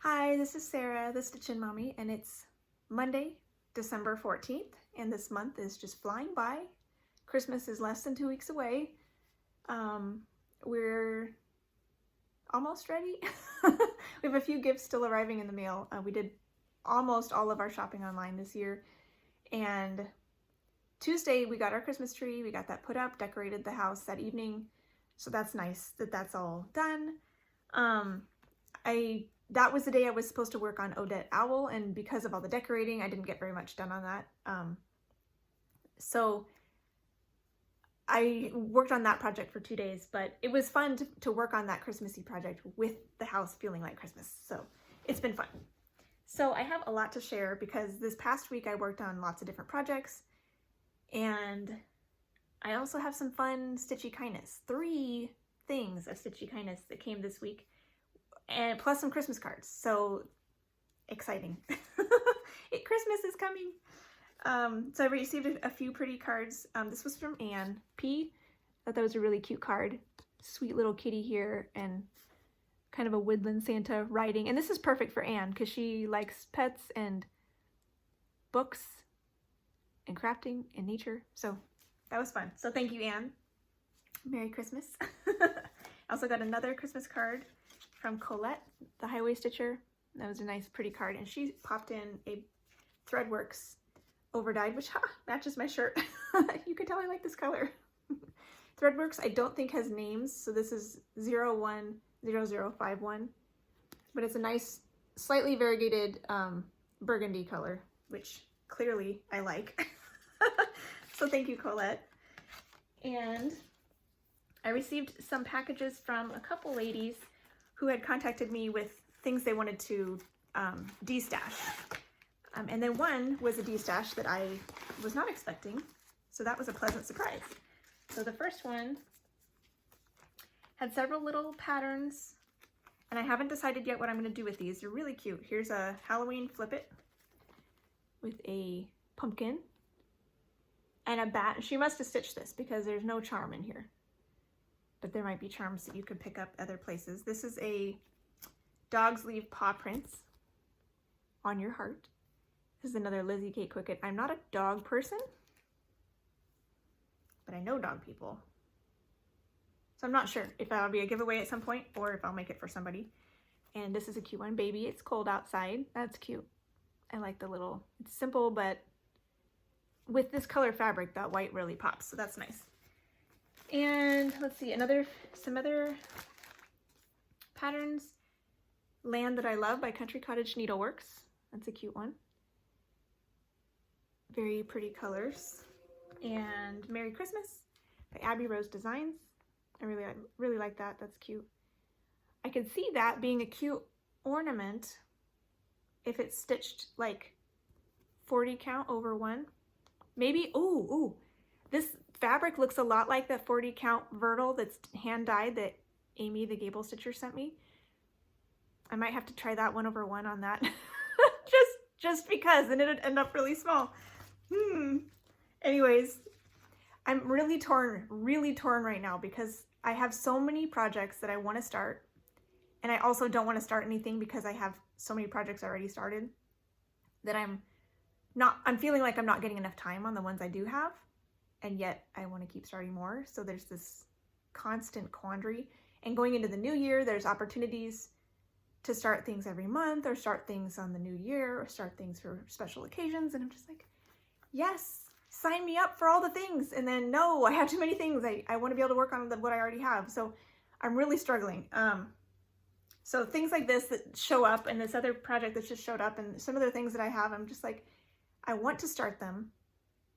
Hi, this is Sarah, the Stitchin Mommy, and it's Monday, December 14th, and this month is just flying by. Christmas is less than 2 weeks away. We're almost ready. We have a few gifts still arriving in the mail. We did almost all of our shopping online this year, and Tuesday we got our Christmas tree. We got that put up, decorated the house that evening, so that's nice that that's all done. That was the day I was supposed to work on Odet Owl, and because of all the decorating, I didn't get very much done on that. So I worked on that project for 2 days, but it was fun to work on that Christmassy project with the house feeling like Christmas. So it's been fun. So I have a lot to share because this past week I worked on lots of different projects, and I also have some fun Stitchy kindness. 3 things of Stitchy kindness that came this week, and plus some Christmas cards. So exciting. Christmas is coming. So I received a few pretty cards. This was from Anne P. I thought that was a really cute card. Sweet little kitty here and kind of a woodland Santa riding. And this is perfect for Anne because she likes pets and books and crafting and nature. So that was fun. So thank you, Anne. Merry Christmas. I also got another Christmas card from Colette, the Highway Stitcher. That was a nice pretty card, and she popped in a Threadworks overdyed, which matches my shirt. You can tell I like this color. Threadworks I don't think has names, so this is 010051, but it's a nice slightly variegated burgundy color, which clearly I like. So thank you, Colette. And I received some packages from a couple ladies who had contacted me with things they wanted to de-stash. And then one was a de-stash that I was not expecting, so that was a pleasant surprise. So the first one had several little patterns, and I haven't decided yet what I'm going to do with these. They're really cute. Here's a Halloween flip it with a pumpkin and a bat. She must have stitched this because there's no charm in here, but there might be charms that you could pick up other places. This is a Dogs Leave Paw Prints on Your Heart. This is another Lizzie Kate Quicket. I'm not a dog person, but I know dog people. So I'm not sure if that'll be a giveaway at some point or if I'll make it for somebody. And this is a cute one. Baby, it's cold outside. That's cute. I like the little, it's simple, but with this color fabric, that white really pops. So that's nice. And let's see, some other patterns. Land That I Love by Country Cottage Needleworks. That's a cute one. Very pretty colors. And Merry Christmas by Abby Rose Designs. I really like that. That's cute. I could see that being a cute ornament if it's stitched like 40 count over 1. Maybe, ooh, this fabric looks a lot like that 40 count Vertil that's hand dyed that Amy the Gable Stitcher sent me. I might have to try that 1 over 1 on that. just because, and it'd end up really small. Anyways, I'm really torn right now because I have so many projects that I want to start, and I also don't want to start anything because I have so many projects already started that I'm feeling like I'm not getting enough time on the ones I do have, and yet I want to keep starting more. So there's this constant quandary. And going into the new year, there's opportunities to start things every month, or start things on the new year, or start things for special occasions. And I'm just like, yes, sign me up for all the things. And then no, I have too many things. I want to be able to work on what I already have. So I'm really struggling. So things like this that show up, and this other project that just showed up, and some other things that I have, I'm just like, I want to start them,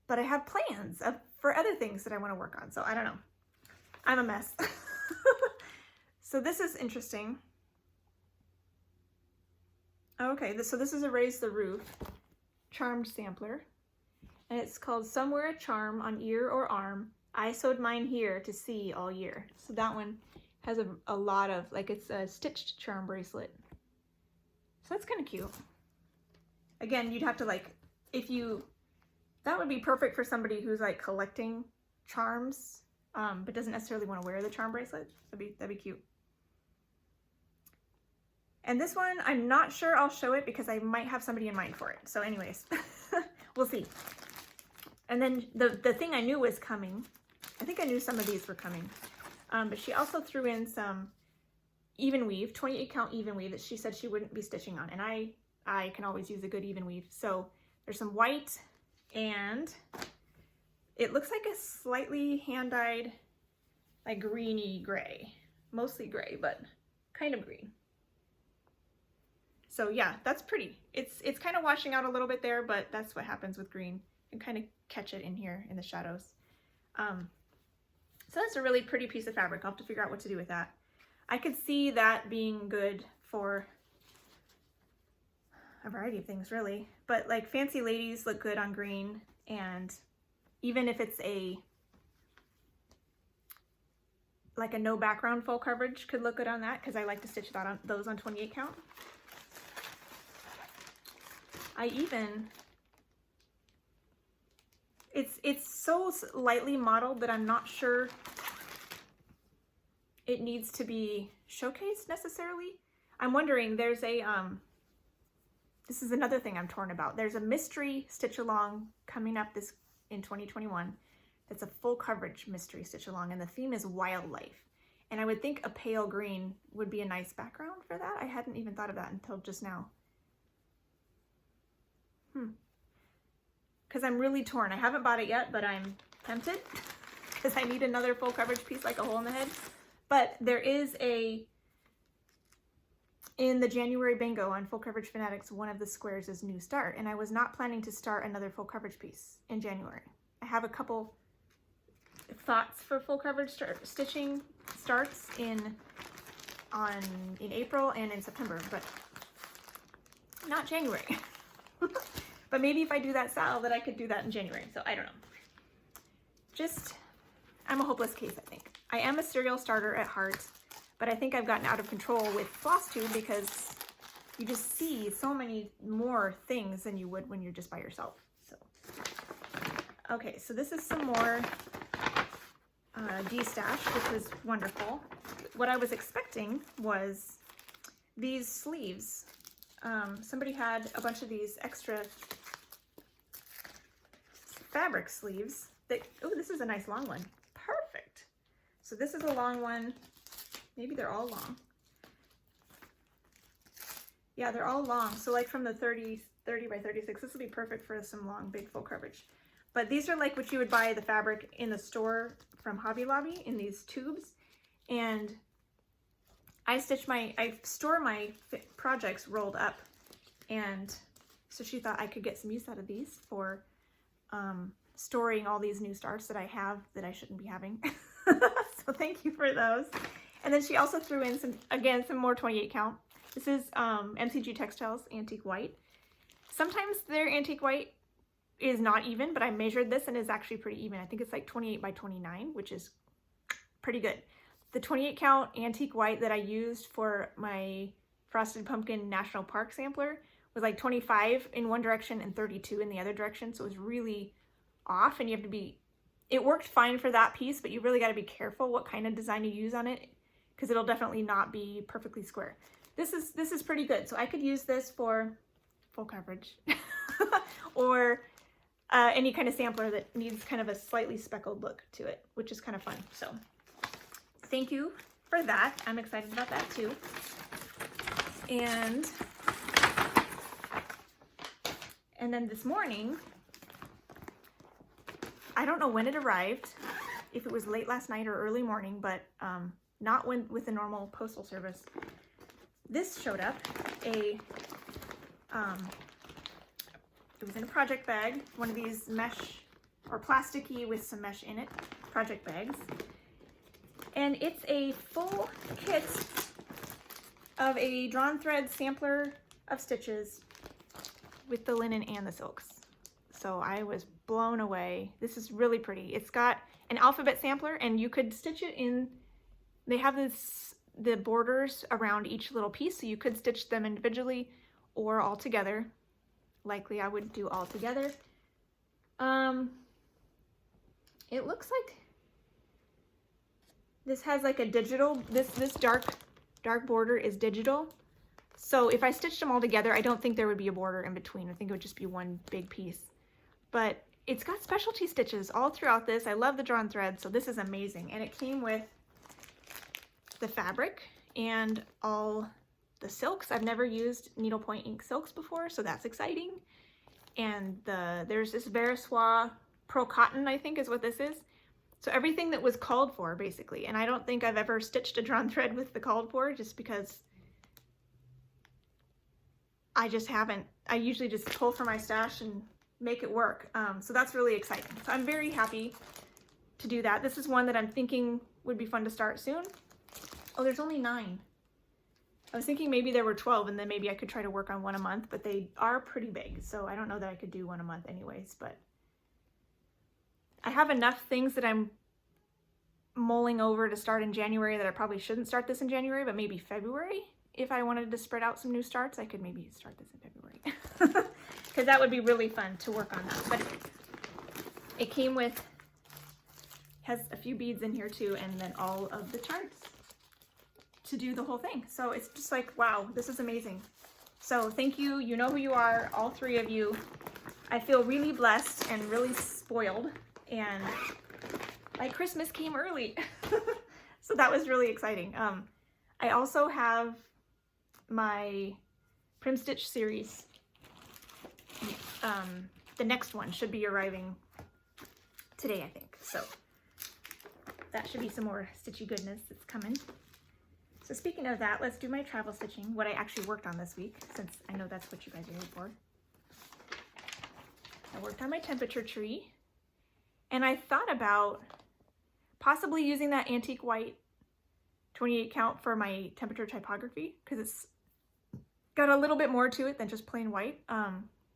but I have plans for other things that I want to work on. So I don't know. I'm a mess. So this is interesting. Okay, so this is a Raise the Roof charmed sampler, and it's called Somewhere a Charm on Ear or Arm. I sewed mine here to see all year. So that one has a lot of, like, it's a stitched charm bracelet. So that's kind of cute. Again, you'd have to, like, that would be perfect for somebody who's like collecting charms, but doesn't necessarily want to wear the charm bracelet. That'd be cute. And this one, I'm not sure I'll show it because I might have somebody in mind for it. So anyways, we'll see. And then the thing I knew was coming. I think I knew some of these were coming. But she also threw in some even weave, 28 count even weave that she said she wouldn't be stitching on. And I can always use a good even weave. So there's some white, and it looks like a slightly hand-dyed, like greeny gray. Mostly gray, but kind of green. So yeah, that's pretty. It's kind of washing out a little bit there, but that's what happens with green. You can kind of catch it in here in the shadows. So that's a really pretty piece of fabric. I'll have to figure out what to do with that. I could see that being good for a variety of things, really. But like fancy ladies look good on green, and even if it's like a no background full coverage could look good on that, because I like to stitch that on those on 28 count. It's so lightly modeled that I'm not sure it needs to be showcased necessarily. I'm wondering, there's a, this is another thing I'm torn about. There's a mystery stitch along coming up in 2021. It's a full coverage mystery stitch along, and the theme is wildlife. And I would think a pale green would be a nice background for that. I hadn't even thought of that until just now. Because I'm really torn. I haven't bought it yet, but I'm tempted because I need another full coverage piece like a hole in the head. But there is in the January bingo on Full Coverage Fanatics, one of the squares is New Start, and I was not planning to start another full coverage piece in January. I have a couple thoughts for full coverage stitching starts in April and in September, but not January. But maybe if I do that style, that I could do that in January. So I don't know. I'm a hopeless case, I think. I am a serial starter at heart, but I think I've gotten out of control with Flosstube because you just see so many more things than you would when you're just by yourself. So, okay, so this is some more de-stash, which was wonderful. What I was expecting was these sleeves. Somebody had a bunch of these extra fabric sleeves that, oh, this is a nice long one. Perfect. So this is a long one. Maybe they're all long. Yeah, they're all long. So like from the 30 by 36, this will be perfect for some long, big full coverage. But these are like what you would buy the fabric in the store from Hobby Lobby in these tubes. And I store my projects rolled up, and so she thought I could get some use out of these for storing all these new starts that I have that I shouldn't be having. So thank you for those. And then she also threw in some more 28 count. This is MCG Textiles Antique White. Sometimes their antique white is not even, but I measured this and it's actually pretty even. I think it's like 28 by 29, which is pretty good. The 28 count antique white that I used for my Frosted Pumpkin National Park sampler was like 25 in one direction and 32 in the other direction. So it was really off, and you have to be, it worked fine for that piece, but you really got to be careful what kind of design you use on it, because it'll definitely not be perfectly square. This is pretty good. So I could use this for full coverage or any kind of sampler that needs kind of a slightly speckled look to it, which is kind of fun. So thank you for that. I'm excited about that too. And then this morning, I don't know when it arrived, if it was late last night or early morning, but not with the normal postal service. This showed up, it was in a project bag, one of these mesh or plasticky with some mesh in it, project bags. And it's a full kit of a drawn thread sampler of stitches with the linen and the silks. So I was blown away. This is really pretty. It's got an alphabet sampler, and you could stitch it in, they have the borders around each little piece, so you could stitch them individually or all together. Likely I would do all together. It looks like this has like a digital, this dark border is digital. So if I stitched them all together, I don't think there would be a border in between. I think it would just be one big piece. But it's got specialty stitches all throughout this. I love the drawn thread, so this is amazing. And it came with the fabric and all the silks. I've never used needlepoint ink silks before, so that's exciting. And there's this Veriswa Pro Cotton, I think is what this is. So everything that was called for, basically. And I don't think I've ever stitched a drawn thread with the called for, just because I just haven't. I usually just pull from my stash and make it work. So that's really exciting. So I'm very happy to do that. This is one that I'm thinking would be fun to start soon. Oh, there's only 9. I was thinking maybe there were 12 and then maybe I could try to work on one a month, but they are pretty big. So I don't know that I could do one a month anyways, but I have enough things that I'm mulling over to start in January that I probably shouldn't start this in January, but maybe February. If I wanted to spread out some new starts, I could maybe start this in February. Because that would be really fun to work on that. But it came with, has a few beads in here too, and then all of the charts to do the whole thing. So it's just like, wow, this is amazing. So thank you. You know who you are, all 3 of you. I feel really blessed and really spoiled, and like Christmas came early. So that was really exciting. I also have my Prim Stitch series. The next one should be arriving today, I think. So that should be some more stitchy goodness that's coming. So speaking of that, let's do my travel stitching, what I actually worked on this week, since I know that's what you guys are here for. I worked on my temperature tree, and I thought about possibly using that antique white 28 count for my temperature typography, because it's got a little bit more to it than just plain white.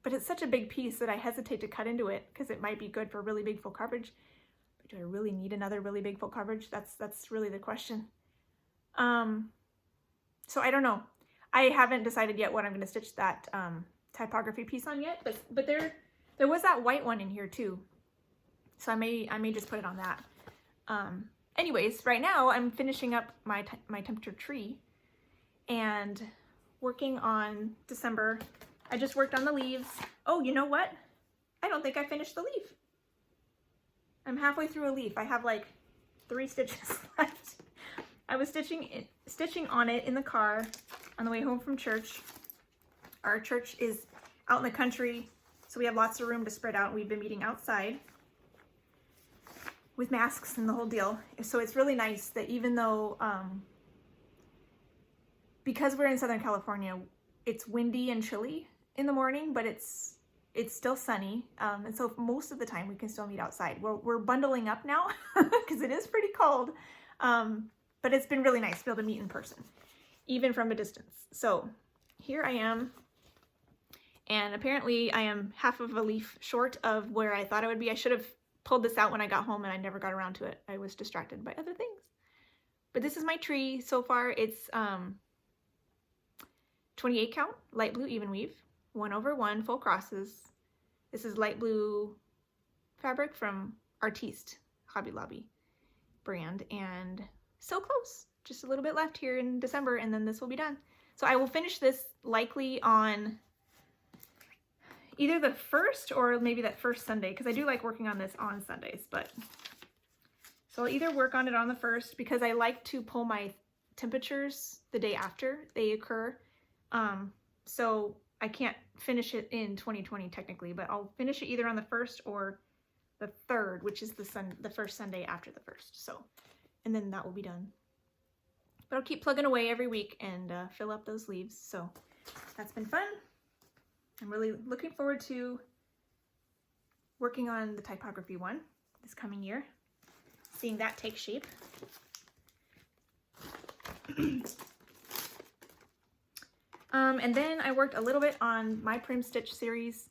But it's such a big piece that I hesitate to cut into it because it might be good for really big full coverage. But do I really need another really big full coverage? That's really the question. So I don't know. I haven't decided yet what I'm going to stitch that typography piece on yet. But there was that white one in here too. So I may just put it on that. Anyways, right now I'm finishing up my temperature tree and working on December. I just worked on the leaves. Oh, you know what? I don't think I finished the leaf. I'm halfway through a leaf. I have like 3 stitches left. I was stitching on it in the car on the way home from church. Our church is out in the country, so we have lots of room to spread out. We've been meeting outside with masks and the whole deal. So it's really nice that even though, because we're in Southern California, it's windy and chilly in the morning, but it's still sunny. And so most of the time we can still meet outside. We're bundling up now because it is pretty cold. But it's been really nice to be able to meet in person, even from a distance. So here I am. And apparently I am half of a leaf short of where I thought I would be. I should have pulled this out when I got home and I never got around to it. I was distracted by other things. But this is my tree so far. It's 28 count, light blue even weave, 1/1 full crosses. This is light blue fabric from Artiste Hobby Lobby brand, and so close. Just a little bit left here in December and then this will be done. So I will finish this likely on either the 1st or maybe that first Sunday, because I do like working on this on Sundays. But so I'll either work on it on the 1st, because I like to pull my temperatures the day after they occur. So I can't finish it in 2020 technically, but I'll finish it either on the 1st or the 3rd, which is the first Sunday after the 1st. So, and then that will be done. But I'll keep plugging away every week and fill up those leaves. So that's been fun. I'm really looking forward to working on the typography one this coming year, seeing that take shape. And then I worked a little bit on my Prim Stitch series,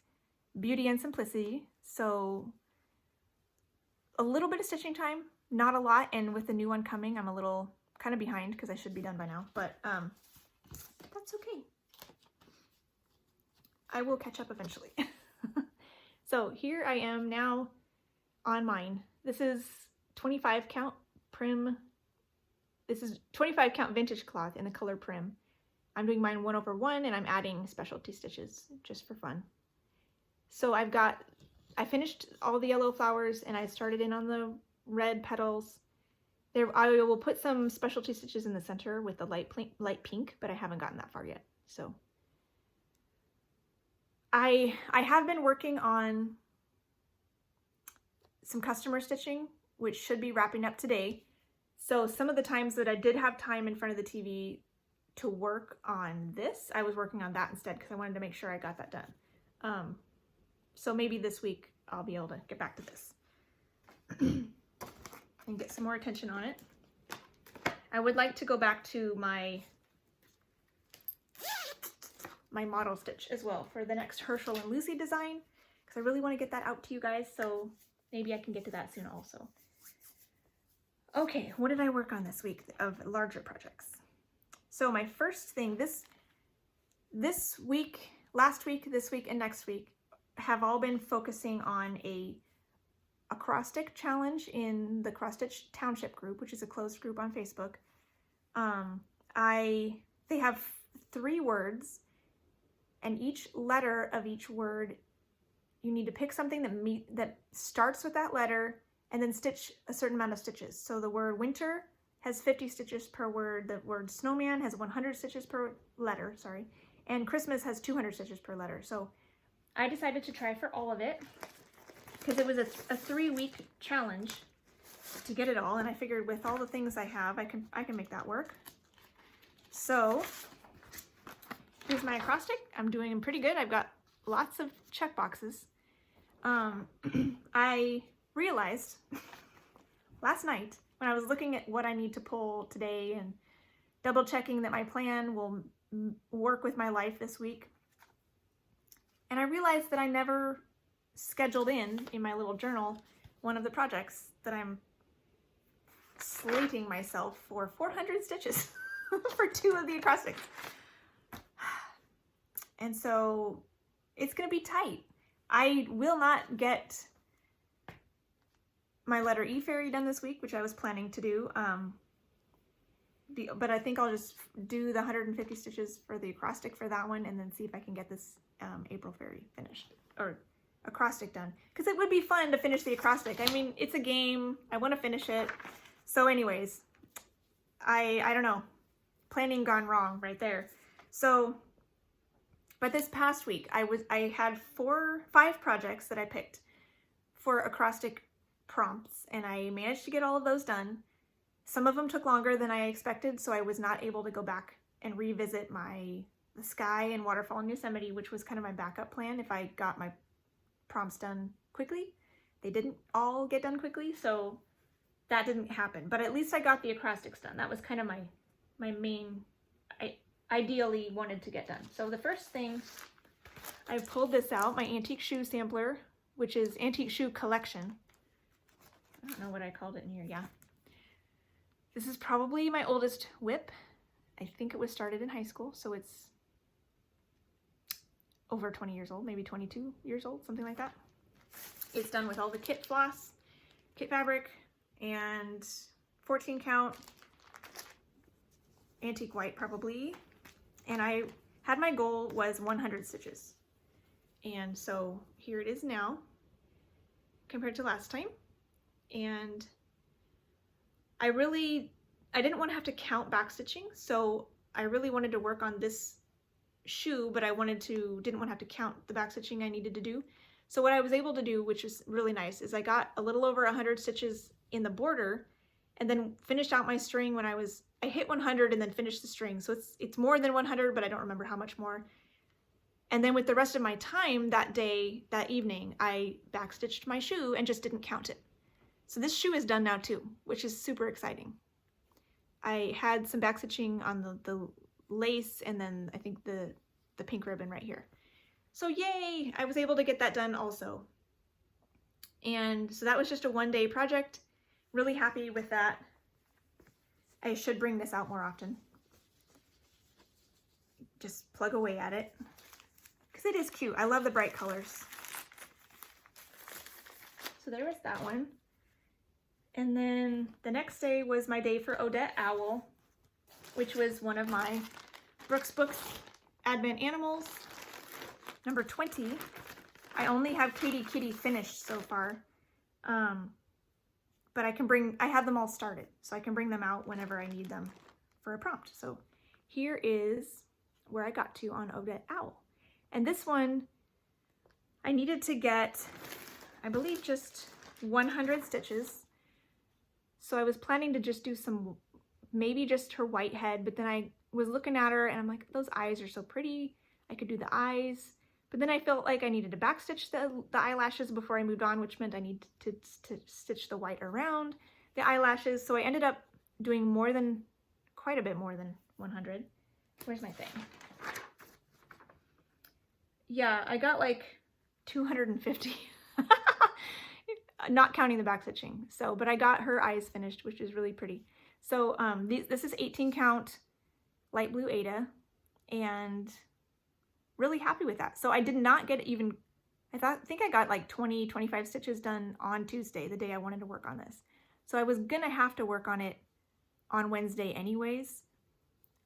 Beauty and Simplicity. So a little bit of stitching time, not a lot. And with the new one coming, I'm a little kind of behind because I should be done by now, but that's okay. I will catch up eventually. So here I am now on mine. This is 25 count Prim. This is 25 count vintage cloth in the color Prim. I'm doing mine 1/1 and I'm adding specialty stitches just for fun. So I finished all the yellow flowers and I started in on the red petals. There, I will put some specialty stitches in the center with the light pink, but I haven't gotten that far yet. So I have been working on some customer stitching, which should be wrapping up today. So some of the times that I did have time in front of the TV to work on this, I was working on that instead because I wanted to make sure I got that done. So maybe this week I'll be able to get back to this and get some more attention on it. I would like to go back to my model stitch as well for the next Herschel and Lucy design because I really want to get that out to you guys, so maybe I can get to that soon also. Okay, what did I work on this week of larger projects? So my first thing this week, last week, this week, and next week have all been focusing on a acrostic challenge in the Cross Stitch Township group, which is a closed group on Facebook. They have 3 words, and each letter of each word, you need to pick something that starts with that letter and then stitch a certain amount of stitches. So the word winter has 50 stitches per word, the word snowman has 100 stitches per letter, sorry, and Christmas has 200 stitches per letter. So I decided to try for all of it because it was a 3-week challenge to get it all, and I figured with all the things I have, I can make that work. So here's my acrostic. I'm doing pretty good. I've got lots of check boxes. I realized last night when I was looking at what I need to pull today and double checking that my plan will work with my life this week, and I realized that I never scheduled in my little journal one of the projects that I'm slating myself for 400 stitches for 2 of the acrostics. And so it's going to be tight. I will not get my letter E fairy done this week, which I was planning to do. But I think I'll just do the 150 stitches for the acrostic for that one and then see if I can get this April fairy finished, or acrostic done. Because it would be fun to finish the acrostic. I mean, it's a game. I want to finish it. So anyways, I don't know. Planning gone wrong right there. So, but this past week, I had 5 projects that I picked for acrostic prompts, and I managed to get all of those done. Some of them took longer than I expected, so I was not able to go back and revisit the sky and waterfall in Yosemite, which was kind of my backup plan if I got my prompts done quickly. They didn't all get done quickly, so that didn't happen. But at least I got the acrostics done. That was kind of my main, I ideally wanted to get done. So the first thing, I pulled this out, my antique shoe sampler, which is Antique Shoe Collection. I don't know what I called it in here, yeah. This is probably my oldest whip. I think it was started in high school, so it's over 20 years old, maybe 22 years old, something like that. It's done with all the kit floss, kit fabric, and 14 count antique white probably. And I had my goal was 100 stitches. And so here it is now compared to last time. And I didn't want to have to count back stitching, so I really wanted to work on this shoe, but I didn't want to have to count the back stitching I needed to do. So what I was able to do, which is really nice, is I got a little over 100 stitches in the border and then finished out my string when I hit 100 and then finished the string. So it's more than 100, but I don't remember how much more. And then with the rest of my time that day, that evening, I backstitched my shoe and just didn't count it. So this shoe is done now too, which is super exciting. I had some backstitching on the lace and then I think the pink ribbon right here. So yay, I was able to get that done also. And so that was just a one-day project. Really happy with that. I should bring this out more often. Just plug away at it. Because it is cute. I love the bright colors. So there was that one. And then the next day was my day for Odet Owl, which was one of my Brooks Books Advent Animals, number 20. I only have Katie Kitty finished so far, but I have them all started, so I can bring them out whenever I need them for a prompt. So here is where I got to on Odet Owl. And this one, I needed to get, I believe, just 100 stitches. So I was planning to just do some, maybe just her white head, but then I was looking at her and I'm like, those eyes are so pretty. I could do the eyes. But then I felt like I needed to backstitch the eyelashes before I moved on, which meant I need to stitch the white around the eyelashes. So I ended up doing quite a bit more than 100. Where's my thing? Yeah, I got like 250, not counting the backstitching. So, but I got her eyes finished, which is really pretty. So this is 18 count light blue Ada, and really happy with that. So I did not get even, I think I got like 25 stitches done on Tuesday, the day I wanted to work on this. So I was gonna have to work on it on Wednesday anyways.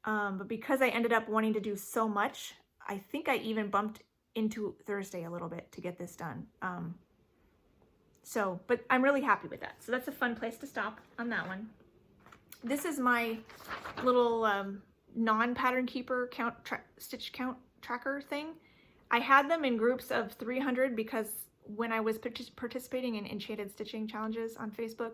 But because I ended up wanting to do so much, I think I even bumped into Thursday a little bit to get this done. But I'm really happy with that. So that's a fun place to stop on that one. This is my little non-pattern keeper stitch count tracker thing. I had them in groups of 300 because when I was participating in Enchanted Stitching challenges on Facebook,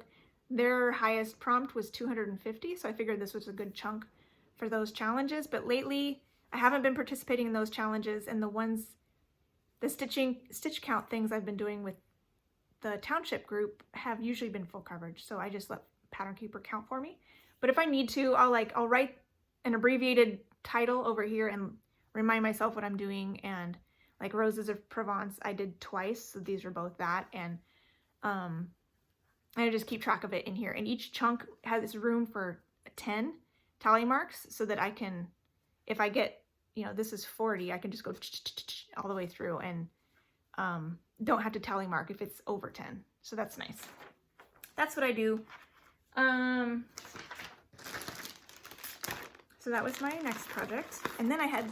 their highest prompt was 250. So I figured this was a good chunk for those challenges. But lately I haven't been participating in those challenges, and the stitch count things I've been doing with the township group have usually been full coverage. So I just let Pattern Keeper count for me. But if I need to, I'll write an abbreviated title over here and remind myself what I'm doing. And like Roses of Provence, I did twice. So these are both that. And I just keep track of it in here. And each chunk has room for 10 tally marks so that I can, if I get, this is 40, I can just go all the way through and don't have to tally mark if it's over 10. So that's nice. That's what I do. So that was my next project. And then I had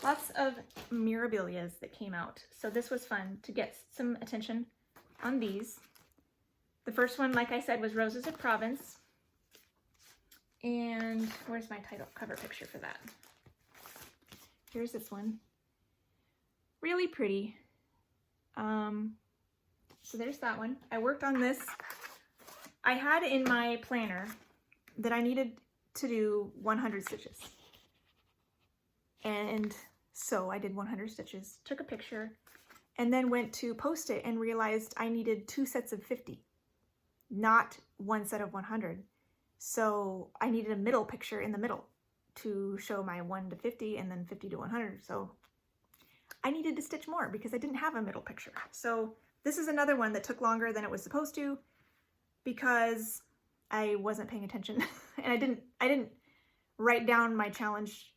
lots of Mirabilias that came out. So this was fun to get some attention on these. The first one, like I said, was Roses of Provence. And where's my title cover picture for that? Here's this one. Really pretty. So there's that one. I worked on this. I had in my planner that I needed to do 100 stitches. And so I did 100 stitches, took a picture, and then went to post it and realized I needed 2 sets of 50, not one set of 100. So I needed a middle picture in the middle to show my 1 to 50 and then 50 to 100. So I needed to stitch more because I didn't have a middle picture. So this is another one that took longer than it was supposed to because I wasn't paying attention and I didn't write down my challenge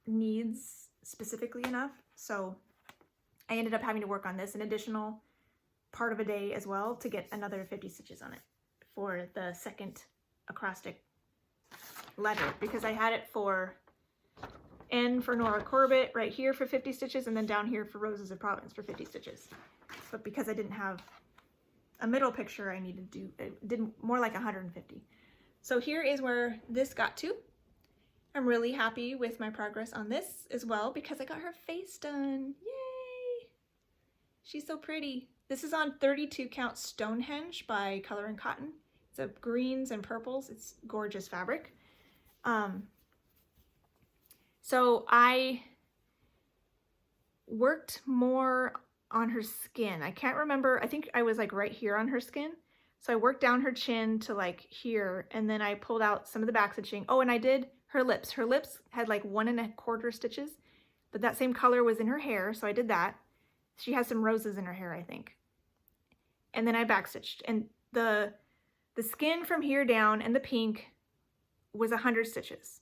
needs specifically enough. So I ended up having to work on this an additional part of a day as well to get another 50 stitches on it for the second acrostic letter, because I had it for N for Nora Corbett right here for 50 stitches and then down here for Roses of Provence for 50 stitches. But because I didn't have a middle picture, I needed to do, it did more like 150. So here is where this got to. I'm really happy with my progress on this as well because I got her face done. Yay! She's so pretty. This is on 32 count Stonehenge by Color and Cotton. It's a greens and purples. It's gorgeous fabric. So I worked more on her skin. I can't remember. I think I was like right here on her skin. So I worked down her chin to like here, and then I pulled out some of the back stitching. Oh, and I did her lips. Her lips had like 1 1/4 stitches, but that same color was in her hair, so I did that. She has some roses in her hair, I think. And then I backstitched, and the skin from here down and the pink was 100 stitches.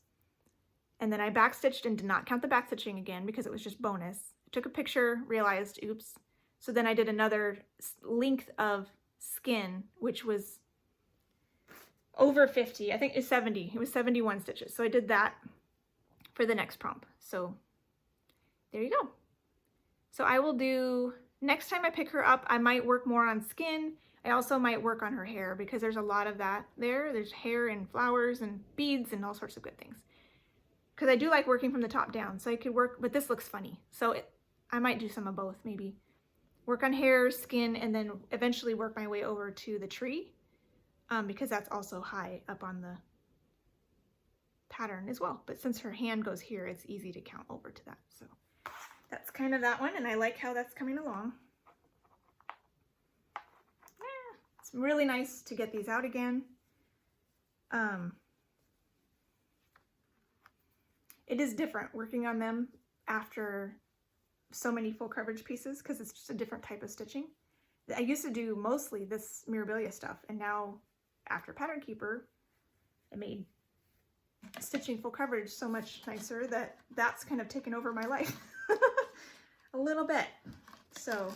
And then I backstitched and did not count the backstitching again because it was just bonus. I took a picture, realized, oops. So then I did another length of skin, which was over 50. I think it's 70. It was 71 stitches. So I did that for the next prompt. So there you go. So I will do, next time I pick her up, I might work more on skin. I also might work on her hair because there's a lot of that there. There's hair and flowers and beads and all sorts of good things. Because I do like working from the top down, so I could work, but this looks funny. So I might do some of both, maybe. Work on hair, skin, and then eventually work my way over to the tree because that's also high up on the pattern as well. But since her hand goes here, it's easy to count over to that. So that's kind of that one, and I like how that's coming along. Yeah, it's really nice to get these out again. It is different working on them after so many full coverage pieces because it's just a different type of stitching. I used to do mostly this Mirabilia stuff, and now after Pattern Keeper, it made stitching full coverage so much nicer that that's kind of taken over my life a little bit. So,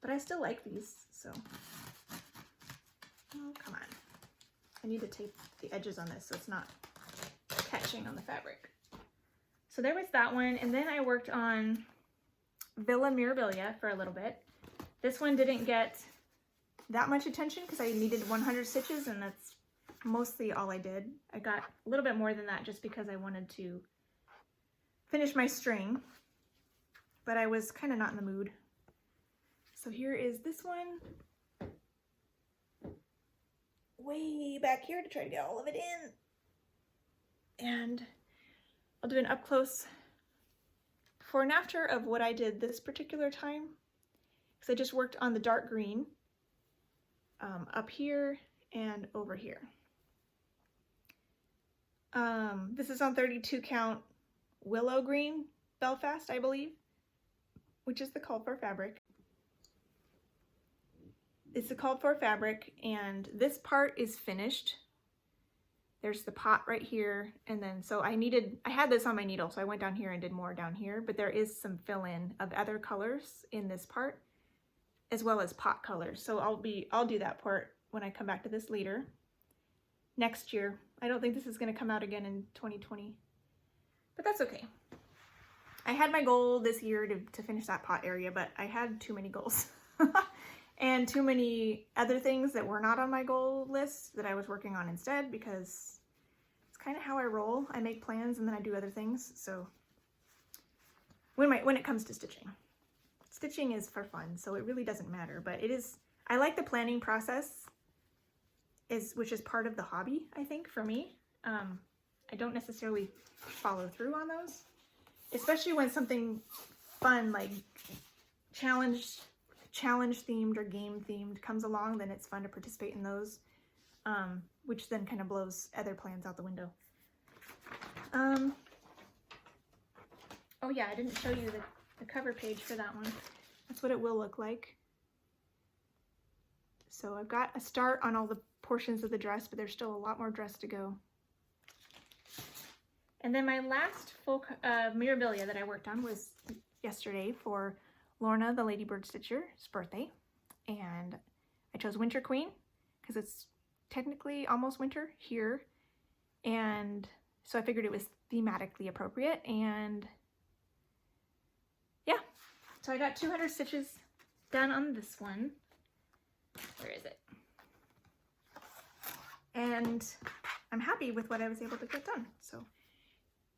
but I still like these, so. Oh, come on. I need to tape the edges on this so it's not catching on the fabric. So there was that one, and then I worked on Villa Mirabilia for a little bit. This one didn't get that much attention because I needed 100 stitches, and that's mostly all I did. I got a little bit more than that just because I wanted to finish my string, but I was kind of not in the mood. So here is this one. Way back here to try to get all of it in. And I'll do an up close before and after of what I did this particular time. Because I just worked on the dark green up here and over here. This is on 32 count willow green Belfast, I believe, which is the called for fabric. It's the called for fabric, and this part is finished. There's the pot right here, and then so I had this on my needle, so I went down here and did more down here, but there is some fill-in of other colors in this part, as well as pot colors. So I'll do that part when I come back to this later. Next year. I don't think this is gonna come out again in 2020, but that's okay. I had my goal this year to finish that pot area, but I had too many goals. And too many other things that were not on my goal list that I was working on instead, because it's kind of how I roll. I make plans and then I do other things. So when it comes to stitching is for fun, so it really doesn't matter. But it is, I like the planning process, which is part of the hobby, I think, for me. I don't necessarily follow through on those, especially when something fun like challenge themed or game themed comes along. Then it's fun to participate in those, which then kind of blows other plans out the window. Oh yeah, I didn't show you the cover page for that one. That's what it will look like. So I've got a start on all the portions of the dress, but there's still a lot more dress to go. And then my last full Mirabilia that I worked on was yesterday for Lorna, the Ladybird Stitcher's birthday, and I chose Winter Queen because it's technically almost winter here, and so I figured it was thematically appropriate. And yeah, so I got 200 stitches done on this one. Where is it? And I'm happy with what I was able to get done. So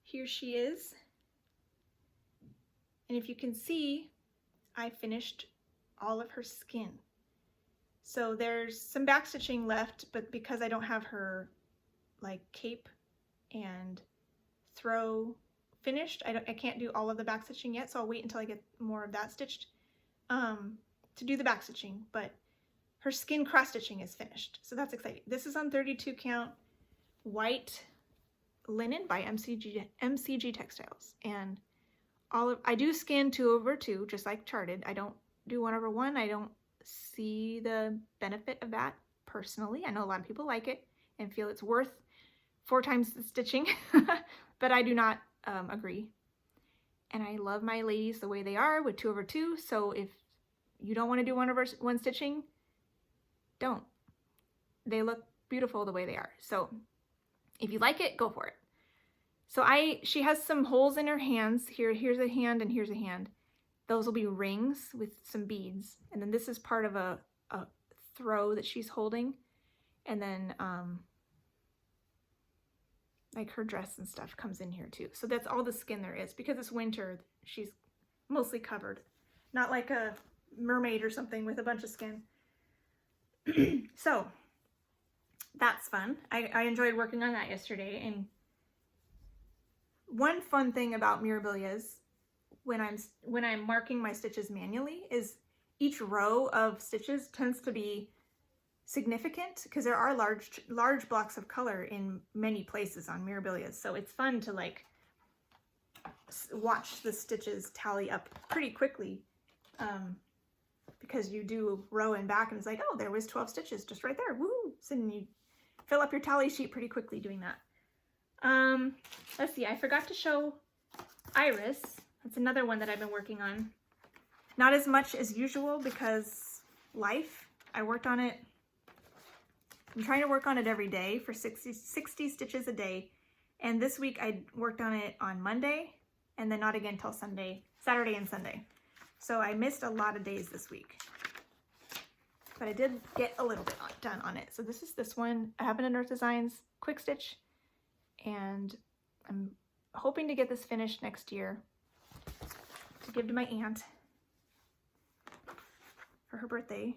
here she is, and if you can see, I finished all of her skin. So there's some back stitching left, but because I don't have her like cape and throw finished, I can't do all of the back stitching yet, so I'll wait until I get more of that stitched to do the back stitching. But her skin cross stitching is finished, so that's exciting. This is on 32 count white linen by MCG Textiles, and I do skin 2/2, just like charted. I don't do 1/1. I don't see the benefit of that personally. I know a lot of people like it and feel it's worth 4 times the stitching, but I do not agree. And I love my ladies the way they are with 2/2. So if you don't want to do 1/1 stitching, don't. They look beautiful the way they are. So if you like it, go for it. So she has some holes in her hands. Here's a hand and here's a hand. Those will be rings with some beads. And then this is part of a throw that she's holding. And then like her dress and stuff comes in here too. So that's all the skin there is. Because it's winter, she's mostly covered. Not like a mermaid or something with a bunch of skin. So that's fun. I enjoyed working on that yesterday. And one fun thing about Mirabilia's when I'm marking my stitches manually is each row of stitches tends to be significant because there are large blocks of color in many places on Mirabilia's. So it's fun to like watch the stitches tally up pretty quickly because you do row and back and it's like, oh, there was 12 stitches just right there. Woo! So then you fill up your tally sheet pretty quickly doing that. Let's see, I forgot to show Iris. That's another one that I've been working on. Not as much as usual because life. I worked on it. I'm trying to work on it every day for 60 stitches a day. And this week I worked on it on Monday and then not again till Saturday and Sunday. So I missed a lot of days this week. But I did get a little bit done on it. So this is this one. I have it in Earth Designs Quick Stitch. And I'm hoping to get this finished next year to give to my aunt for her birthday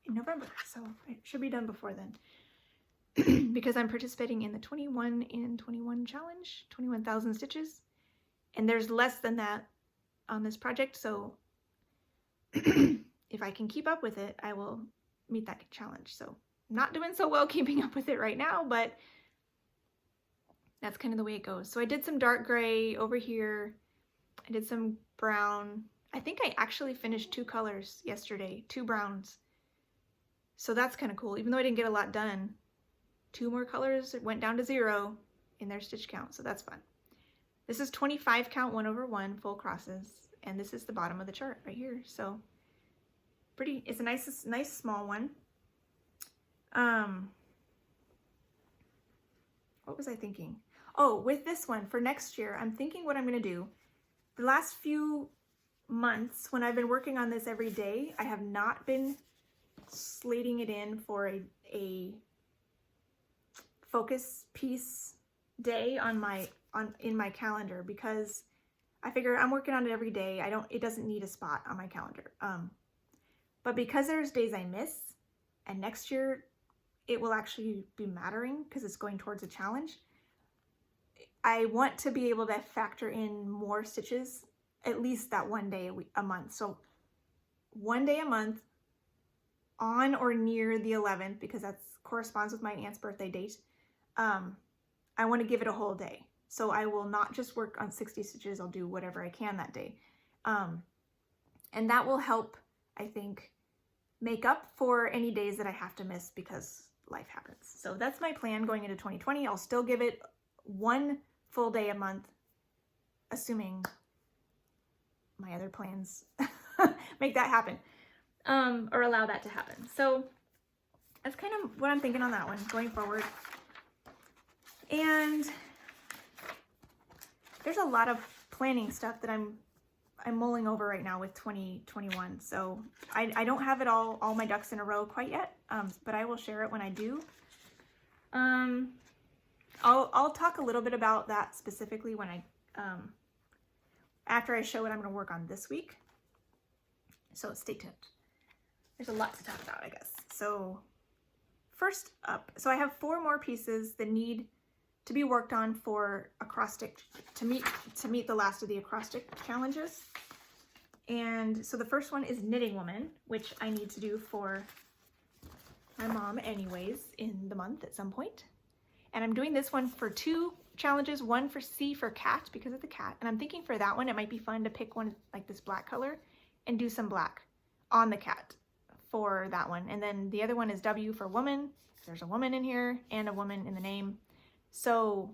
in November. So it should be done before then. Because I'm participating in the 21 in 21 challenge, 21,000 stitches. And there's less than that on this project. So if I can keep up with it, I will meet that challenge. So I'm not doing so well keeping up with it right now, but that's kind of the way it goes. So I did some dark gray over here. I did some brown. I think I actually finished 2 colors yesterday, 2 browns. So that's kind of cool. Even though I didn't get a lot done, 2 more colors went down to 0 in their stitch count. So that's fun. This is 25 count 1/1 full crosses. And this is the bottom of the chart right here. So pretty, it's a nice small one. What was I thinking? Oh, with this one for next year, I'm thinking what I'm going to do. The last few months when I've been working on this every day, I have not been slating it in for a focus piece day in my calendar because I figure I'm working on it every day. It doesn't need a spot on my calendar. But because there's days I miss, and next year it will actually be mattering because it's going towards a challenge, I want to be able to factor in more stitches, at least that one day a month. So one day a month on or near the 11th, because that corresponds with my aunt's birthday date. I want to give it a whole day. So I will not just work on 60 stitches. I'll do whatever I can that day. And that will help, I think, make up for any days that I have to miss because life happens. So that's my plan going into 2020. I'll still give it 1 full day a month, assuming my other plans make that happen, or allow that to happen. So that's kind of what I'm thinking on that one going forward. And there's a lot of planning stuff that I'm mulling over right now with 2021. So I don't have it all my ducks in a row quite yet, but I will share it when I do. I'll talk a little bit about that specifically when after I show what I'm going to work on this week. So stay tuned. There's a lot to talk about, I guess. So first up, so I have 4 more pieces that need to be worked on for acrostic to meet the last of the acrostic challenges. And so the first one is Knitting Woman, which I need to do for my mom anyways in the month at some point. And I'm doing this one for 2 challenges, one for C for cat because of the cat. And I'm thinking for that one, it might be fun to pick one like this black color and do some black on the cat for that one. And then the other one is W for woman. There's a woman in here and a woman in the name. So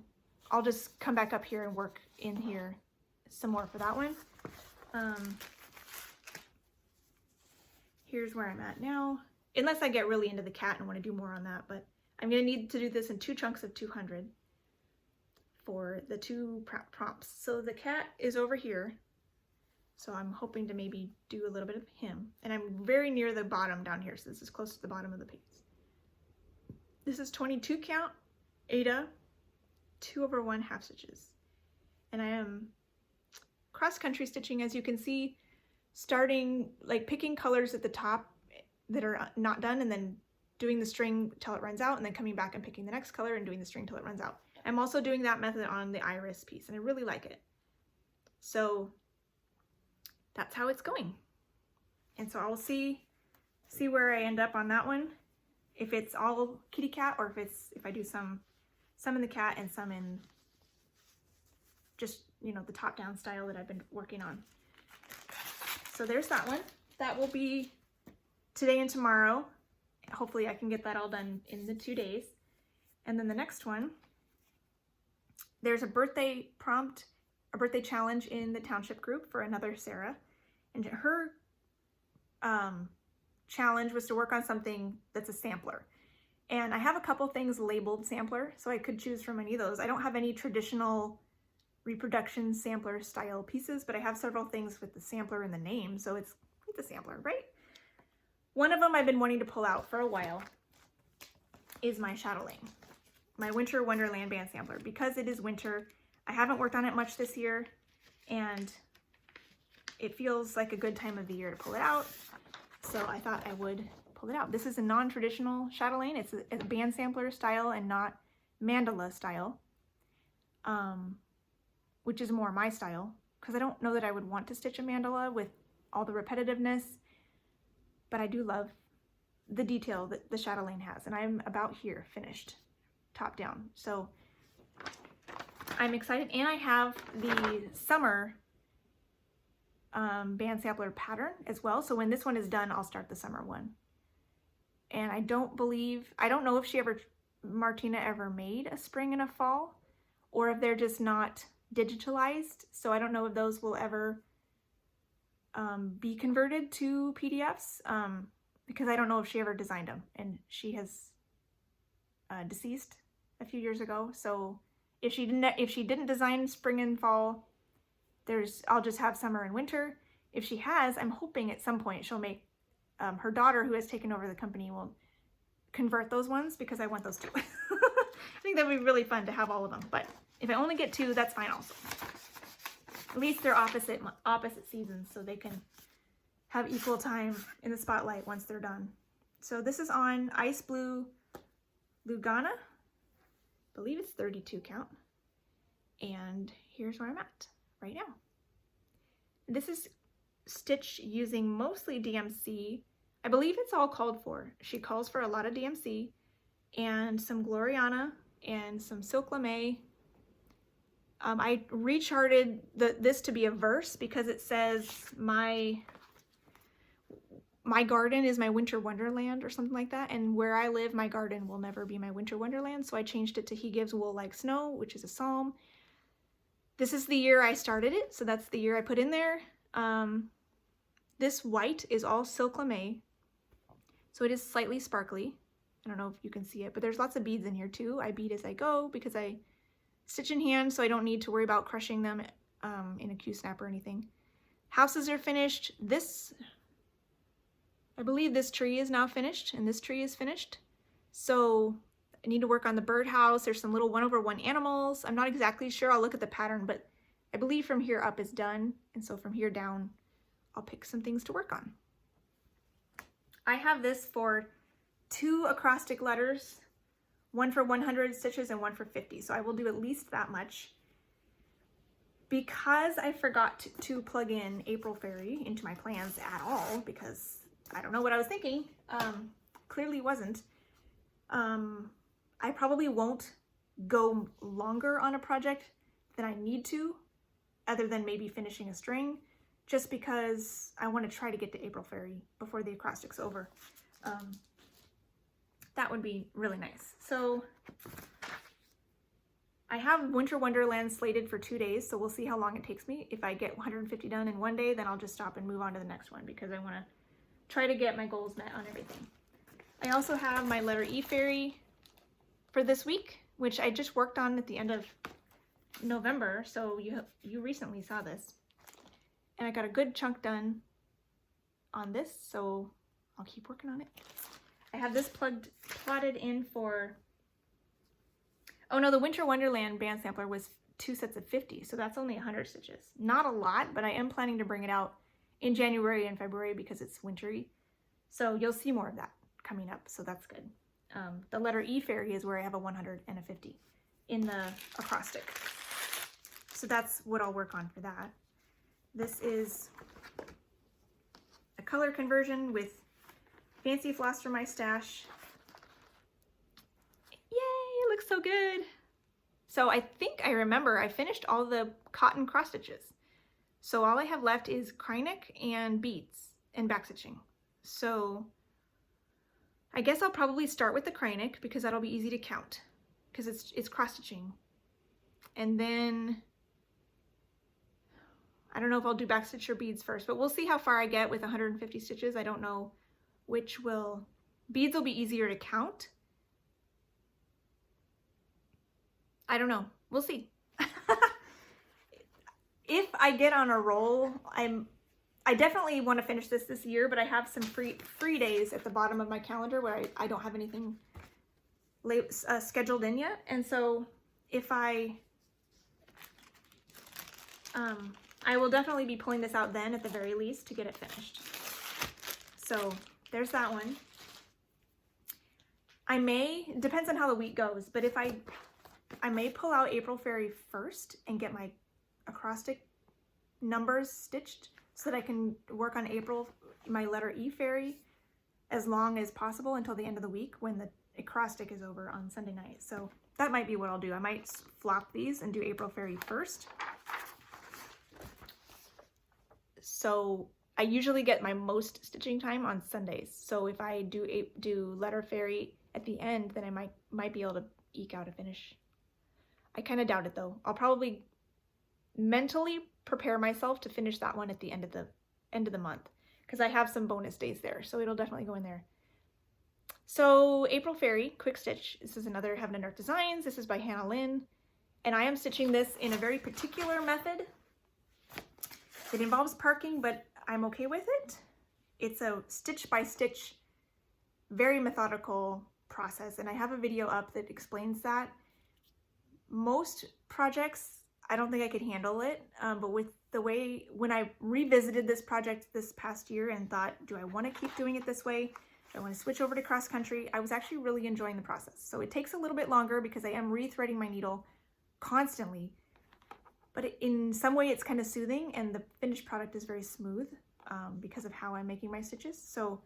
I'll just come back up here and work in here some more for that one. Here's where I'm at now, unless I get really into the cat and want to do more on that, but I'm going to need to do this in 2 chunks of 200 for the two prompts. So the cat is over here. So I'm hoping to maybe do a little bit of him. And I'm very near the bottom down here, so this is close to the bottom of the piece. This is 22 count, Aida, 2/1 half stitches. And I am cross-country stitching, as you can see, starting, like picking colors at the top that are not done and then doing the string till it runs out and then coming back and picking the next color and doing the string till it runs out. I'm also doing that method on the iris piece and I really like it. So that's how it's going. And so I'll see where I end up on that one. If it's all kitty cat or if I do some in the cat and some in just, you know, the top down style that I've been working on. So there's that one. That will be today and tomorrow. Hopefully I can get that all done in the 2 days. And then the next one, there's a birthday prompt, a birthday challenge in the township group for another Sarah. And her challenge was to work on something that's a sampler. And I have a couple things labeled sampler, so I could choose from any of those. I don't have any traditional reproduction sampler style pieces, but I have several things with the sampler in the name, so it's a sampler, right? One of them I've been wanting to pull out for a while is my chatelaine, my Winter Wonderland band sampler. Because it is winter, I haven't worked on it much this year, and it feels like a good time of the year to pull it out, so I thought I would pull it out. This is a non-traditional chatelaine. It's a band sampler style and not mandala style, which is more my style, because I don't know that I would want to stitch a mandala with all the repetitiveness, but I do love the detail that the chatelaine has, and I'm about here finished, top down. So I'm excited, and I have the summer band sampler pattern as well. So when this one is done, I'll start the summer one. And I don't know if Martina ever made a spring and a fall, or if they're just not digitalized. So I don't know if those will ever be converted to PDFs, because I don't know if she ever designed them, and she has deceased a few years ago. So if she didn't design spring and fall, I'll just have summer and winter. If she has, I'm hoping at some point she'll make, her daughter who has taken over the company will convert those ones, because I want those too. I think that would be really fun to have all of them, but if I only get 2, that's fine also. At least they're opposite seasons, so they can have equal time in the spotlight once they're done. So this is on Ice Blue Lugana. I believe it's 32 count. And here's where I'm at right now. This is stitched using mostly DMC. I believe it's all called for. She calls for a lot of DMC and some Gloriana and some Silk Lame. I recharted this to be a verse because it says my garden is my winter wonderland or something like that, and where I live, my garden will never be my winter wonderland, so I changed it to He Gives Wool Like Snow, which is a psalm. This is the year I started it, so that's the year I put in there. This white is all Silk Lame, so it is slightly sparkly. I don't know if you can see it, but there's lots of beads in here too. I bead as I go because I stitch in hand, so I don't need to worry about crushing them in a Q-snap or anything. Houses are finished. I believe this tree is now finished, and this tree is finished. So I need to work on the birdhouse. There's some little 1/1 animals. I'm not exactly sure. I'll look at the pattern, but I believe from here up is done. And so from here down, I'll pick some things to work on. I have this for 2 acrostic letters, one for 100 stitches and one for 50. So I will do at least that much. Because I forgot to plug in April Fairy into my plans at all, because I don't know what I was thinking, clearly wasn't. I probably won't go longer on a project than I need to, other than maybe finishing a string, just because I want to try to get to April Fairy before the acrostic's over. That would be really nice. So I have Winter Wonderland slated for 2 days, so we'll see how long it takes me. If I get 150 done in 1 day, then I'll just stop and move on to the next one, because I want to try to get my goals met on everything. I also have my letter E fairy for this week, which I just worked on at the end of November, so you recently saw this. And I got a good chunk done on this, so I'll keep working on it. I have this plotted in for, oh no, the Winter Wonderland band sampler was 2 sets of 50, so that's only 100 stitches. Not a lot, but I am planning to bring it out in January and February because it's wintry. So you'll see more of that coming up, so that's good. The letter E fairy is where I have a 100 and a 50 in the acrostic. So that's what I'll work on for that. This is a color conversion with fancy floss from my stash. Yay, it looks so good. So I think I remember I finished all the cotton cross stitches. So all I have left is Krynic and beads and backstitching. So I guess I'll probably start with the Krynic because that'll be easy to count because it's cross stitching. And then I don't know if I'll do backstitch or beads first, but we'll see how far I get with 150 stitches. I don't know which will, beads will be easier to count. I don't know, we'll see. If I get on a roll, I definitely want to finish this year, but I have some free days at the bottom of my calendar where I don't have anything scheduled in yet. And so if I will definitely be pulling this out then at the very least to get it finished. So there's that one. I may, depends on how the week goes, but if I may pull out April Fairy first and get my acrostic numbers stitched so that I can work on April, my letter E Fairy, as long as possible until the end of the week when the acrostic is over on Sunday night. So that might be what I'll do. I might flop these and do April Fairy first. So I usually get my most stitching time on Sundays. So if I do letter fairy at the end, then I might be able to eke out a finish. I kind of doubt it though. I'll probably mentally prepare myself to finish that one at the end of the month because I have some bonus days there. So it'll definitely go in there. So April Fairy, quick stitch. This is another Heaven and Earth Designs. This is by Hannah Lynn. And I am stitching this in a very particular method. It involves parking, but I'm okay with it. It's a stitch by stitch, very methodical process. And I have a video up that explains that. Most projects, I don't think I could handle it. But with the way, when I revisited this project this past year and thought, do I want to keep doing it this way? Do I want to switch over to cross country? I was actually really enjoying the process. So it takes a little bit longer because I am rethreading my needle constantly. But in some way it's kind of soothing and the finished product is very smooth because of how I'm making my stitches. So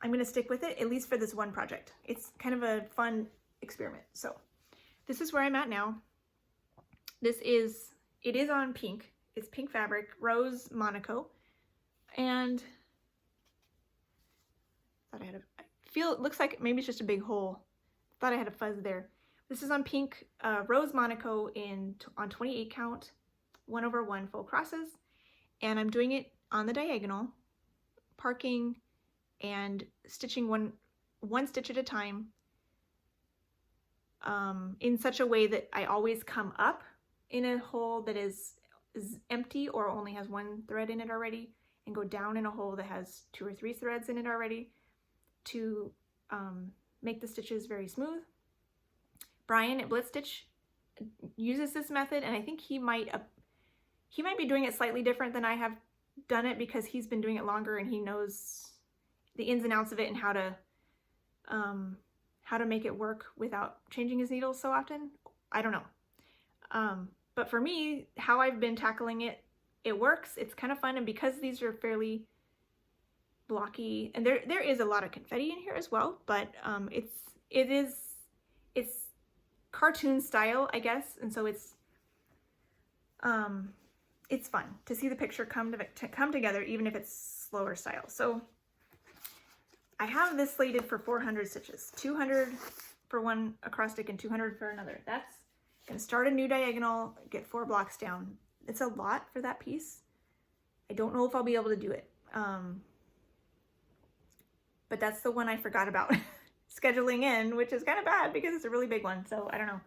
I'm going to stick with it, at least for this one project. It's kind of a fun experiment. So this is where I'm at now. It is on pink. It's pink fabric, rose Monaco. And I feel it looks like maybe it's just a big hole. Thought I had a fuzz there. This is on pink rose Monaco on 28 count, 1/1 full crosses, and I'm doing it on the diagonal, parking and stitching one stitch at a time in such a way that I always come up in a hole that is empty or only has one thread in it already, and go down in a hole that has 2 or 3 threads in it already to make the stitches very smooth. Brian at Blitz Stitch uses this method, and I think he might be doing it slightly different than I have done it because he's been doing it longer and he knows the ins and outs of it and how to make it work without changing his needles so often. I don't know. But for me, how I've been tackling it, it works. It's kind of fun, and because these are fairly blocky, and there is a lot of confetti in here as well, but it's cartoon style, I guess, and so it's fun to see the picture come together, even if it's slower style. So I have this slated for 400 stitches, 200 for one acrostic and 200 for another. That's gonna start a new diagonal, get 4 blocks down. It's a lot for that piece. I don't know if I'll be able to do it, but that's the one I forgot about scheduling in, which is kind of bad because it's a really big one. So I don't know.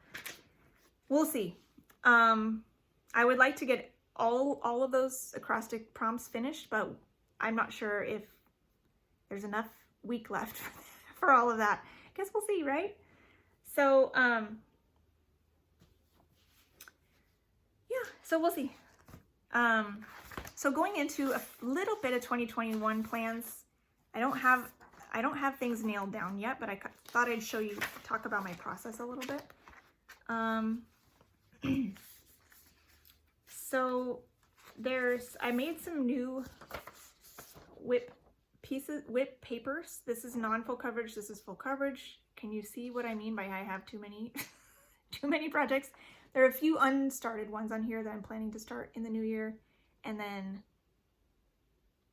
We'll see. I would like to get all of those acrostic prompts finished, but I'm not sure if there's enough week left for all of that. Guess we'll see, right? So, yeah, so we'll see. So going into a little bit of 2021 plans, I don't have things nailed down yet, but I thought I'd talk about my process a little bit. So I made some new whip papers. This is non-full coverage. This is full coverage. Can you see what I mean by I have too many, too many projects? There are a few unstarted ones on here that I'm planning to start in the new year. And then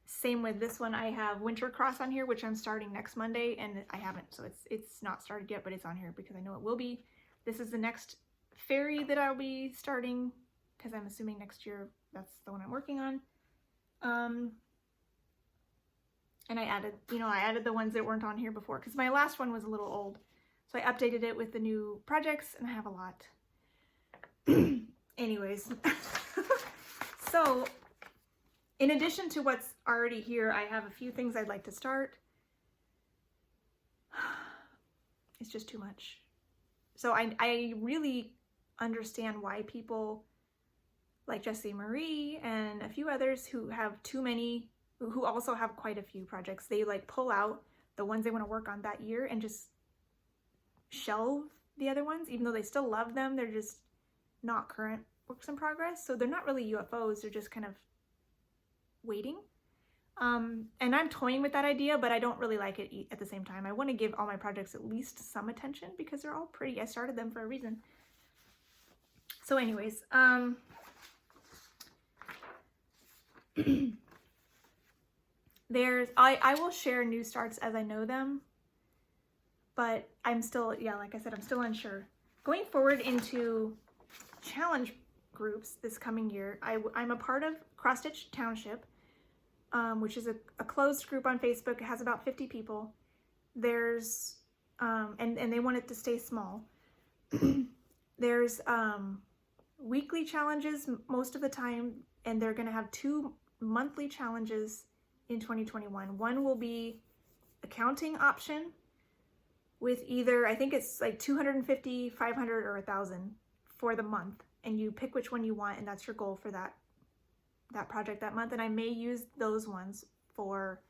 same with this one, I have Winter Cross on here, which I'm starting next Monday, and I haven't, so it's not started yet, but it's on here because I know it will be. This is the next fairy that I'll be starting, because I'm assuming next year that's the one I'm working on. And I added the ones that weren't on here before, because my last one was a little old. So I updated it with the new projects, and I have a lot. Anyways, so in addition to what's already here, I have a few things I'd like to start. It's just too much. So I really understand why people like Jessie Marie and a few others who have too many, who also have quite a few projects, they like pull out the ones they want to work on that year and just shelve the other ones, even though they still love them. They're just not current works in progress. So they're not really UFOs, they're just kind of waiting. And I'm toying with that idea, but I don't really like it at the same time. I want to give all my projects at least some attention because they're all pretty. I started them for a reason. So anyways, I will share new starts as I know them, but I'm still, yeah, like I said, I'm still unsure. Going forward into challenge groups this coming year, I'm a part of Cross Stitch Township, which is a closed group on Facebook. It has about 50 people. There's, and they want it to stay small. There's weekly challenges most of the time, and they're going to have 2 monthly challenges in 2021. One will be a counting option with either, I think it's like 250, 500, or 1,000 for the month, and you pick which one you want, and that's your goal for that project that month. And I may use those ones for,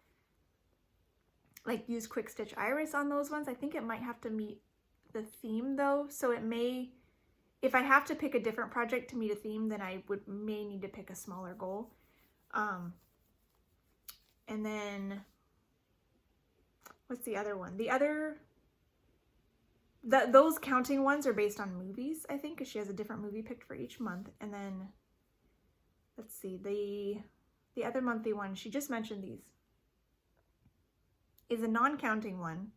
like, use Quick Stitch Iris on those ones. I think it might have to meet the theme though, so it may, if I have to pick a different project to meet a theme, then I may need to pick a smaller goal. And then what's the other one? Those counting ones are based on movies, I think, because she has a different movie picked for each month. And then let's see, the other monthly one, she just mentioned these, is a non-counting one.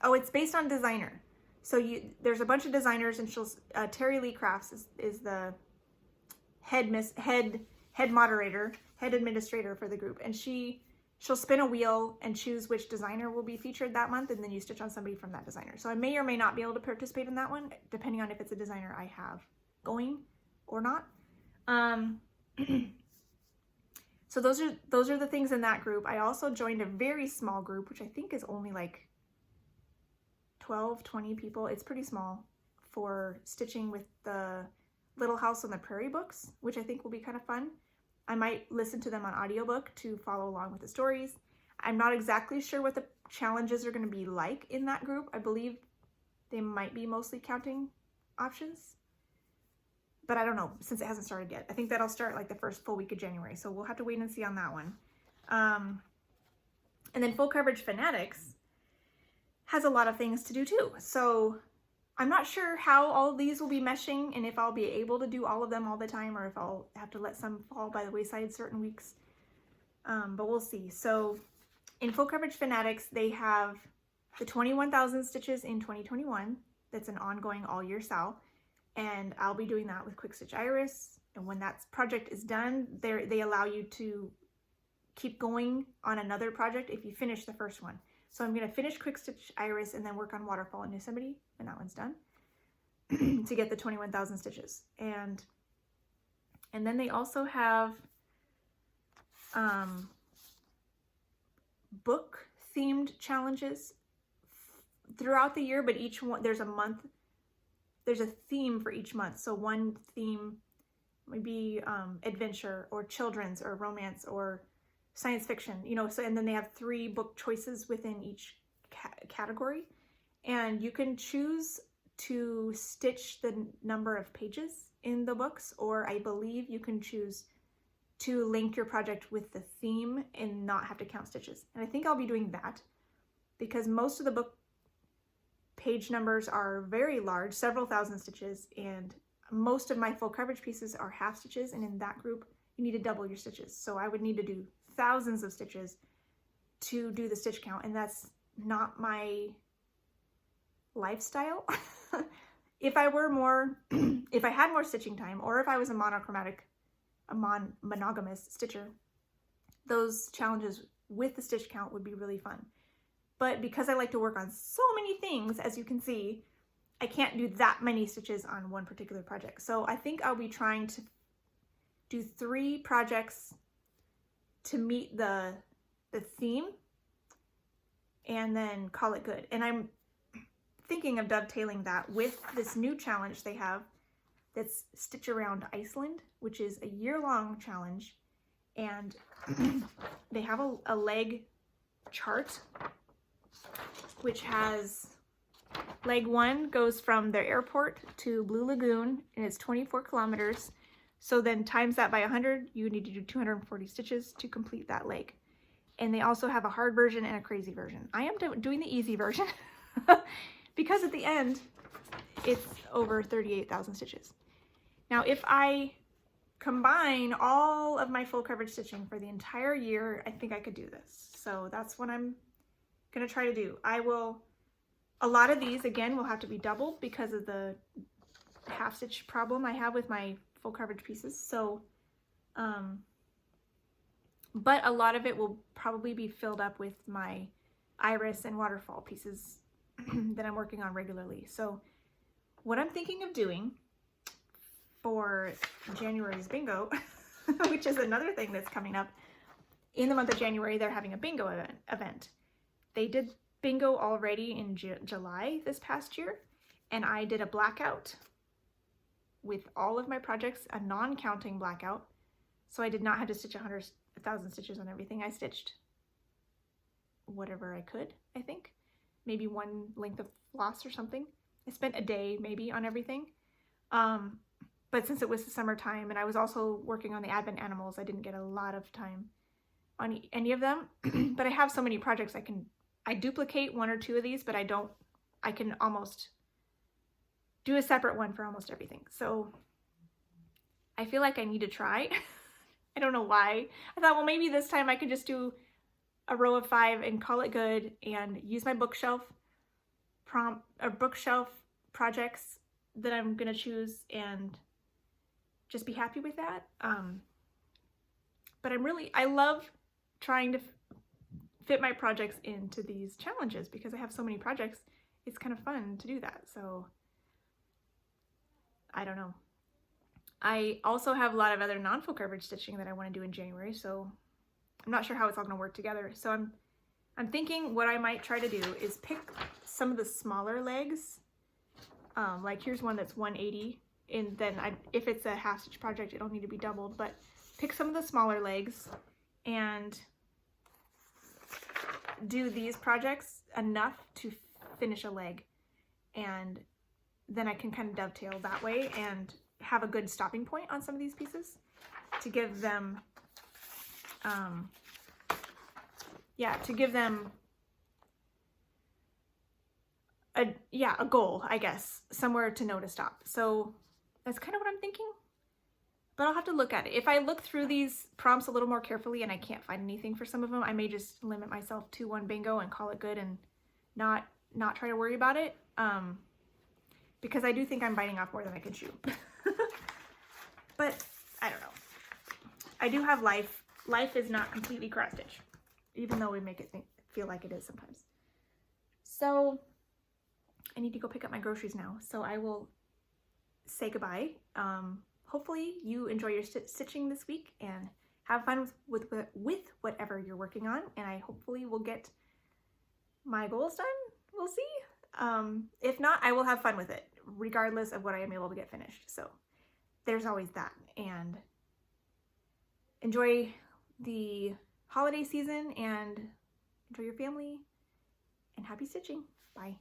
Oh, it's based on designer. So there's a bunch of designers, and Terry Lee Crafts is the head moderator, head administrator for the group, and she'll spin a wheel and choose which designer will be featured that month, and then you stitch on somebody from that designer. So I may or may not be able to participate in that one, depending on if it's a designer I have going or not. So those are the things in that group. I also joined a very small group, which I think is only like 12, 20 people. It's pretty small, for stitching with the Little House on the Prairie books, which I think will be kind of fun. I might listen to them on audiobook to follow along with the stories. I'm not exactly sure what the challenges are going to be like in that group. I believe they might be mostly counting options, but I don't know, since it hasn't started yet. I think that'll start like the first full week of January, so we'll have to wait and see on that one. And then Full Coverage Fanatics has a lot of things to do too. So I'm not sure how all of these will be meshing, and if I'll be able to do all of them all the time, or if I'll have to let some fall by the wayside certain weeks. But we'll see. So in Full Coverage Fanatics, they have the 21,000 stitches in 2021. That's an ongoing all year sal. And I'll be doing that with Quick Stitch Iris. And when that project is done, they allow you to keep going on another project if you finish the first one. So I'm going to finish Quick Stitch Iris and then work on Waterfall and Yosemite when that one's done. to get the 21,000 stitches. And then they also have book themed challenges throughout the year, but each one, there's a theme for each month. So one theme might be adventure or children's or romance or science fiction, you know, so, and then they have 3 book choices within each category, and you can choose to stitch the number of pages in the books, or I believe you can choose to link your project with the theme and not have to count stitches. And I think I'll be doing that because most of the book page numbers are very large, several thousand stitches, and most of my full coverage pieces are half stitches, and in that group you need to double your stitches. So I would need to do thousands of stitches to do the stitch count, and that's not my lifestyle. If I were more, if I had more stitching time, or if I was a monogamous stitcher, those challenges with the stitch count would be really fun. But because I like to work on so many things, as you can see, I can't do that many stitches on one particular project. So I think I'll be trying to do 3 projects to meet the theme and then call it good. And I'm thinking of dovetailing that with this new challenge they have that's Stitch Around Iceland, which is a year-long challenge, and they have a leg chart which has leg 1 goes from their airport to Blue Lagoon, and it's 24 kilometers. So then times that by 100, you need to do 240 stitches to complete that leg. And they also have a hard version and a crazy version. I am doing the easy version because at the end, it's over 38,000 stitches. Now, if I combine all of my full coverage stitching for the entire year, I think I could do this. So that's what I'm gonna try to do. A lot of these, again, will have to be doubled because of the half stitch problem I have with my full coverage pieces. So, but a lot of it will probably be filled up with my iris and waterfall pieces that I'm working on regularly. So what I'm thinking of doing for January's bingo, which is another thing that's coming up in the month of January, they're having a bingo event. They did bingo already in July this past year, and I did a blackout with all of my projects, a non-counting blackout. So I did not have to stitch 100,000 stitches on everything. I stitched whatever I could, I think. Maybe one length of floss or something. I spent a day maybe on everything. But since it was the summertime and I was also working on the Advent animals, I didn't get a lot of time on any of them. But I have so many projects I duplicate 1 or 2 of these, but I can almost do a separate one for almost everything. So I feel like I need to try. I don't know why. I thought, well, maybe this time I could just do a row of 5 and call it good and use my bookshelf projects that I'm gonna choose and just be happy with that. But I love trying to fit my projects into these challenges because I have so many projects. It's kind of fun to do that. So I don't know. I also have a lot of other non-full coverage stitching that I want to do in January, so I'm not sure how it's all going to work together. So I'm thinking what I might try to do is pick some of the smaller legs. Like here's one that's 180, and then if it's a half stitch project, it'll need to be doubled, but pick some of the smaller legs and do these projects enough to finish a leg, and then I can kind of dovetail that way and have a good stopping point on some of these pieces to give them a goal, I guess, somewhere to know to stop. So that's kind of what I'm thinking, but I'll have to look at it. If I look through these prompts a little more carefully and I can't find anything for some of them, I may just limit myself to one bingo and call it good and not try to worry about it, because I do think I'm biting off more than I can chew. But I don't know. I do have life. Life is not completely cross-stitch, even though we make it feel like it is sometimes. So I need to go pick up my groceries now. So I will say goodbye. Hopefully you enjoy your stitching this week and have fun with whatever you're working on, and I hopefully will get my goals done. We'll see. If not, I will have fun with it, regardless of what I am able to get finished. So there's always that. And enjoy the holiday season and enjoy your family, and happy stitching. Bye.